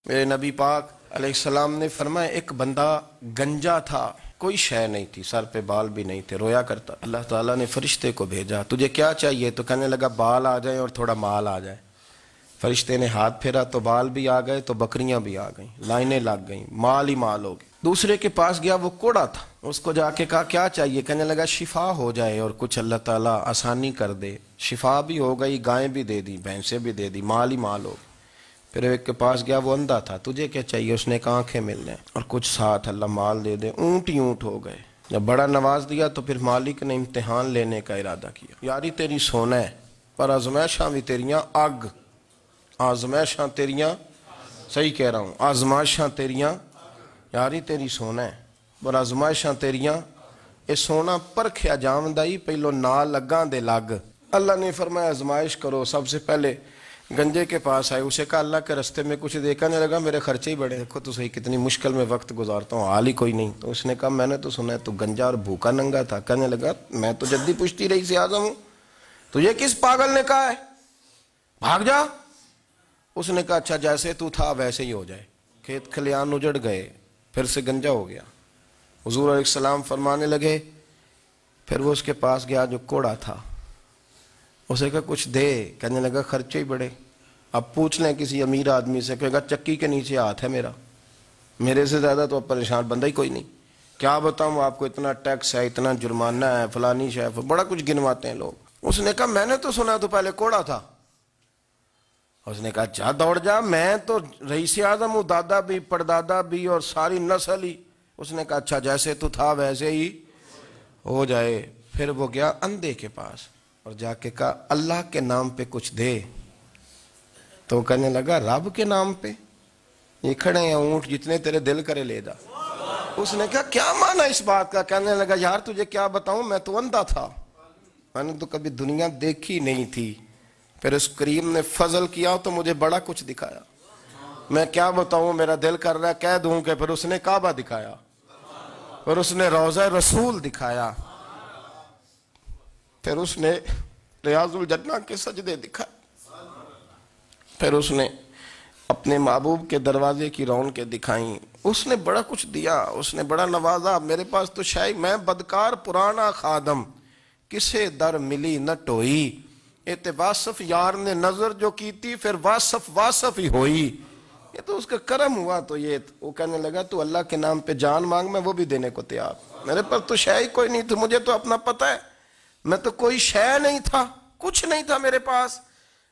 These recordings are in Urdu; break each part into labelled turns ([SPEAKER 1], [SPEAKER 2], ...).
[SPEAKER 1] میرے نبی پاک علیہ السلام نے فرمایا ایک بندہ گنجا تھا، کوئی شے نہیں تھی، سر پہ بال بھی نہیں تھے، رویا کرتا۔ اللہ تعالیٰ نے فرشتے کو بھیجا، تجھے کیا چاہیے؟ تو کہنے لگا بال آ جائیں اور تھوڑا مال آ جائے۔ فرشتے نے ہاتھ پھیرا تو بال بھی آ گئے تو بکریاں بھی آ گئیں، لائنیں لگ گئیں، مال ہی مال ہو گئے۔ دوسرے کے پاس گیا، وہ کوڑا تھا، اس کو جا کے کہا کیا چاہیے؟ کہنے لگا شفا ہو جائے اور کچھ اللہ تعالیٰ آسانی کر دے۔ شفا بھی ہو گئی، گائیں بھی دے دی، بھینسیں بھی دے دی، مال ہی مال ہو گئے۔ پھر ایک کے پاس گیا، وہ اندھا تھا، تجھے کیا چاہیے؟ اس نے کہا آنکھیں مل جائیں اور کچھ ساتھ اللہ مال دے دے۔ اونٹ ہی اونٹ ہو گئے۔ جب بڑا نواز دیا تو پھر مالک نے امتحان لینے کا ارادہ کیا، یاری تیری سونا ہے پر آزمائشاں بھی تیریاں اگ، آزمائشاں تیریاں، صحیح کہہ رہا ہوں، آزمائشاں تیریاں، یاری تیری سونا ہے پر آزمائشاں تیریاں، اے سونا پرکھیا جاوندائی پہلو نال لگاں دے لگ۔ اللہ نے فرمایا آزمائش کرو۔ سب سے پہلے گنجے کے پاس آئے، اسے کہا اللہ کے رستے میں کچھ دیکھنے لگا، میرے خرچے ہی بڑے، دیکھو تو صحیح کتنی مشکل میں وقت گزارتا ہوں، حال ہی کوئی نہیں۔ تو اس نے کہا میں نے تو سنا ہے تو گنجا اور بھوکا ننگا تھا۔ کہنے لگا میں تو جدی پشتی رئیس اعظم ہوں، تجھے کس پاگل نے کہا ہے بھاگ جا؟ اس نے کہا اچھا جیسے تو تھا ویسے ہی ہو جائے۔ کھیت کھلیان اجڑ گئے، پھر سے گنجا ہو گیا۔ حضور علیہ السلام فرمانے لگے، پھر وہ اس کے پاس گیا جو کوڑا تھا، اسے کہا کچھ دے۔ کہنے لگا خرچے ہی بڑے، اب پوچھ لیں کسی امیر آدمی سے، کہے گا چکی کے نیچے ہاتھ ہے میرا، میرے سے زیادہ تو اب پریشان بندہ ہی کوئی نہیں، کیا بتاؤں آپ کو، اتنا ٹیکس ہے، اتنا جرمانہ ہے، فلانی شے، بڑا کچھ گنواتے ہیں لوگ۔ اس نے کہا میں نے تو سنا تو پہلے کوڑا تھا۔ اس نے کہا جا دوڑ جا، میں تو رئیس اعظم ہوں، دادا بھی پردادا بھی اور ساری نسل ہی۔ اس نے کہا اچھا جیسے تو تھا ویسے ہی ہو جائے۔ پھر وہ گیا اندھے کے پاس اور جا کے کہا اللہ کے نام پہ کچھ دے۔ تو کہنے لگا رب کے نام پہ؟ یہ کھڑے ہیں اونٹ، جتنے تیرے دل کرے لے جا۔ اس نے کہا کیا معنی اس بات کا؟ کہنے لگا یار تجھے کیا بتاؤں، میں تو اندھا تھا، میں نے تو کبھی دنیا دیکھی نہیں تھی، پھر اس کریم نے فضل کیا تو مجھے بڑا کچھ دکھایا، میں کیا بتاؤں، میرا دل کر رہا ہے کہہ دوں کہ پھر اس نے کعبہ دکھایا، پھر اس نے روضہ رسول دکھایا، پھر اس نے ریاض الجنہ کے سجدے دکھائے، پھر اس نے اپنے محبوب کے دروازے کی رونقیں دکھائیں، اس نے بڑا کچھ دیا، اس نے بڑا نوازا۔ میرے پاس تو شاید میں بدکار پرانا خادم، کسے در ملی نہ ٹوئی، ایت واصف یار نے نظر جو کی تھی پھر واصف ہی ہوئی، یہ تو اس کا کرم ہوا۔ تو یہ وہ کہنے لگا تو اللہ کے نام پہ جان مانگ، میں وہ بھی دینے کو تیار، میرے پاس تو شے کوئی نہیں تھی، مجھے تو اپنا پتہ ہے، میں تو کوئی شے نہیں تھا، کچھ نہیں تھا میرے پاس،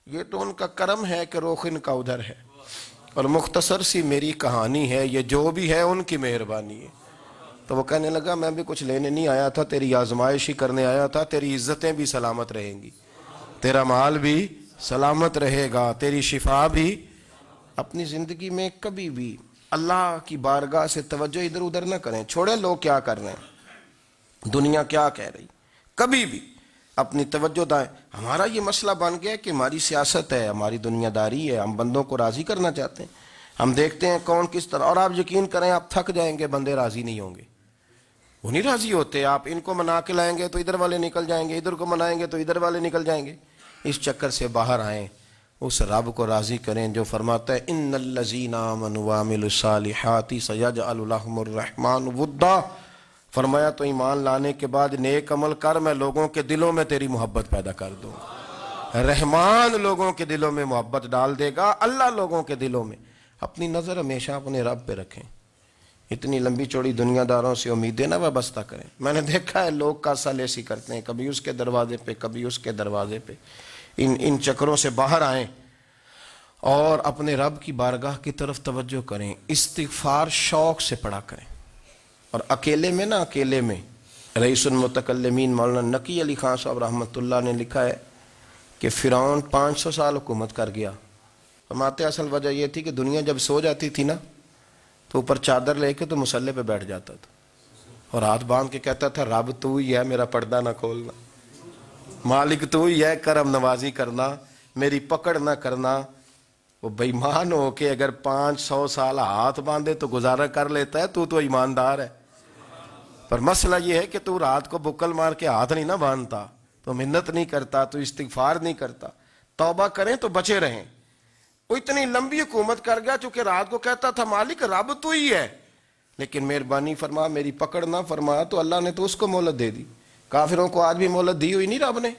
[SPEAKER 1] یہ تو ان کا کرم ہے کہ رخ ان کا ادھر ہے، اور مختصر سی میری کہانی ہے، یہ جو بھی ہے ان کی مہربانی ہے۔ تو وہ کہنے لگا میں بھی کچھ لینے نہیں آیا تھا، تیری آزمائش ہی کرنے آیا تھا، تیری عزتیں بھی سلامت رہیں گی، تیرا مال بھی سلامت رہے گا، تیری شفا بھی۔ اپنی زندگی میں کبھی بھی اللہ کی بارگاہ سے توجہ ادھر ادھر نہ کریں، چھوڑیں لوگ کیا کر رہے ہیں، دنیا کیا کہہ رہی، کبھی بھی اپنی توجہ دائیں۔ ہمارا یہ مسئلہ بن گیا کہ ہماری سیاست ہے، ہماری دنیا داری ہے، ہم بندوں کو راضی کرنا چاہتے ہیں، ہم دیکھتے ہیں کون کس طرح، اور آپ یقین کریں آپ تھک جائیں گے، بندے راضی نہیں ہوں گے، وہ نہیں راضی ہوتے، آپ ان کو منا کے لائیں گے تو ادھر والے نکل جائیں گے، ادھر کو منائیں گے تو ادھر والے نکل جائیں گے۔ اس چکر سے باہر آئیں، اس رب کو راضی کریں جو فرماتا ہے ان الذین آمنوا وعملوا الصالحات سیجعل لهم الرحمن ودا۔ فرمایا تو ایمان لانے کے بعد نیک عمل کر، میں لوگوں کے دلوں میں تیری محبت پیدا کر دوں گا۔ رحمان لوگوں کے دلوں میں محبت ڈال دے گا، اللہ لوگوں کے دلوں میں۔ اپنی نظر ہمیشہ اپنے رب پہ رکھیں، اتنی لمبی چوڑی دنیا داروں سے امیدیں نہ وابستہ کریں۔ میں نے دیکھا ہے لوگ کاسا لیسی کرتے ہیں، کبھی اس کے دروازے پہ کبھی اس کے دروازے پہ، ان چکروں سے باہر آئیں اور اپنے رب کی بارگاہ کی طرف توجہ کریں، استغفار شوق سے پڑھا کریں۔ اور اکیلے میں نا، اکیلے میں رئیس المتکلمین مولانا نقی علی خان صاحب رحمۃ اللہ نے لکھا ہے کہ فرعون 500 سال حکومت کر گیا، فرماتے اصل وجہ یہ تھی کہ دنیا جب سو جاتی تھی نا تو اوپر چادر لے کے تو مصلے پہ بیٹھ جاتا تھا اور ہاتھ باندھ کے کہتا تھا رب تو ہی ہے، میرا پردہ نہ کھولنا، مالک تو ہی ہے، کرم نوازی کرنا، میری پکڑ نہ کرنا۔ وہ بے ایمان ہو کے اگر 500 سال ہاتھ باندھے تو گزارا کر لیتا ہے، تو ایماندار ہے، پر مسئلہ یہ ہے کہ تو رات کو بکل مار کے ہاتھ نہیں نہ باندھتا، تو منت نہیں کرتا، تو استغفار نہیں کرتا۔ توبہ کریں تو بچے رہیں، وہ اتنی لمبی حکومت کر گیا چونکہ رات کو کہتا تھا مالک رب تو ہی ہے، لیکن مہربانی فرما میری پکڑ نہ فرما، تو اللہ نے تو اس کو مہلت دے دی۔ کافروں کو آج بھی مہلت دی ہوئی نہیں رب نے؟